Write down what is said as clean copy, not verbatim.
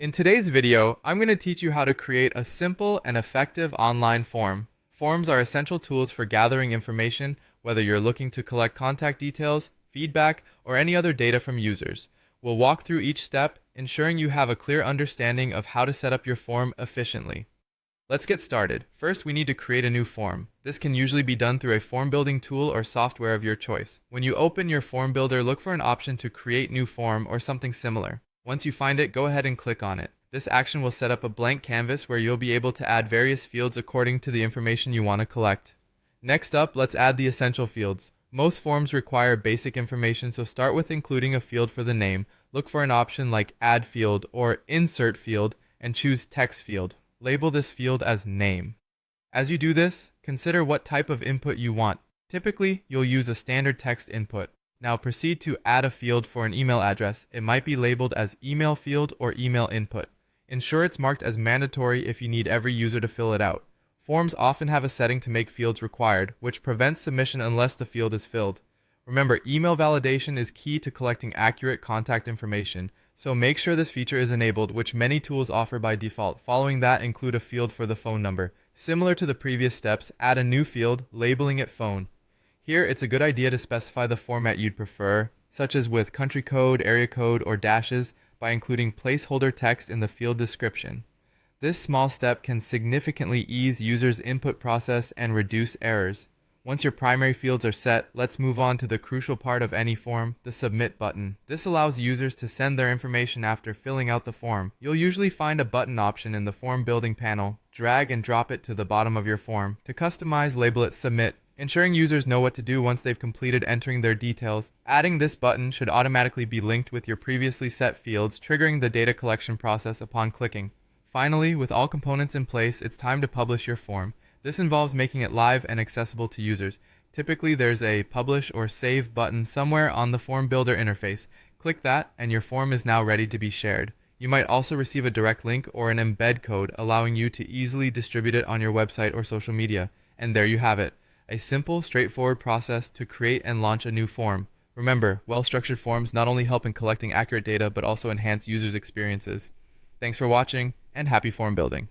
In today's video, I'm going to teach you how to create a simple and effective online form. Forms are essential tools for gathering information, whether you're looking to collect contact details, feedback, or any other data from users. We'll walk through each step, ensuring you have a clear understanding of how to set up your form efficiently. Let's get started. First, we need to create a new form. This can usually be done through a form building tool or software of your choice. When you open your form builder, look for an option to create new form or something similar. Once you find it, go ahead and click on it. This action will set up a blank canvas where you'll be able to add various fields according to the information you want to collect. Next up, let's add the essential fields. Most forms require basic information, so start with including a field for the name. Look for an option like Add Field or Insert Field and choose Text Field. Label this field as Name. As you do this, consider what type of input you want. Typically, you'll use a standard text input. Now proceed to add a field for an email address. It might be labeled as Email Field or Email Input. Ensure it's marked as mandatory if you need every user to fill it out. Forms often have a setting to make fields required, which prevents submission unless the field is filled. Remember, email validation is key to collecting accurate contact information, so make sure this feature is enabled, which many tools offer by default. Following that, include a field for the phone number. Similar to the previous steps, add a new field, labeling it Phone. Here, it's a good idea to specify the format you'd prefer, such as with country code, area code, or dashes, by including placeholder text in the field description. This small step can significantly ease users' input process and reduce errors. Once your primary fields are set, let's move on to the crucial part of any form, the Submit button. This allows users to send their information after filling out the form. You'll usually find a button option in the form building panel. Drag and drop it to the bottom of your form. To customize, label it Submit, ensuring users know what to do once they've completed entering their details. Adding this button should automatically be linked with your previously set fields, triggering the data collection process upon clicking. Finally, with all components in place, it's time to publish your form. This involves making it live and accessible to users. Typically, there's a Publish or Save button somewhere on the Form Builder interface. Click that, and your form is now ready to be shared. You might also receive a direct link or an embed code, allowing you to easily distribute it on your website or social media. And there you have it. A simple, straightforward process to create and launch a new form. Remember, well-structured forms not only help in collecting accurate data, but also enhance users' experiences. Thanks for watching, and happy form building.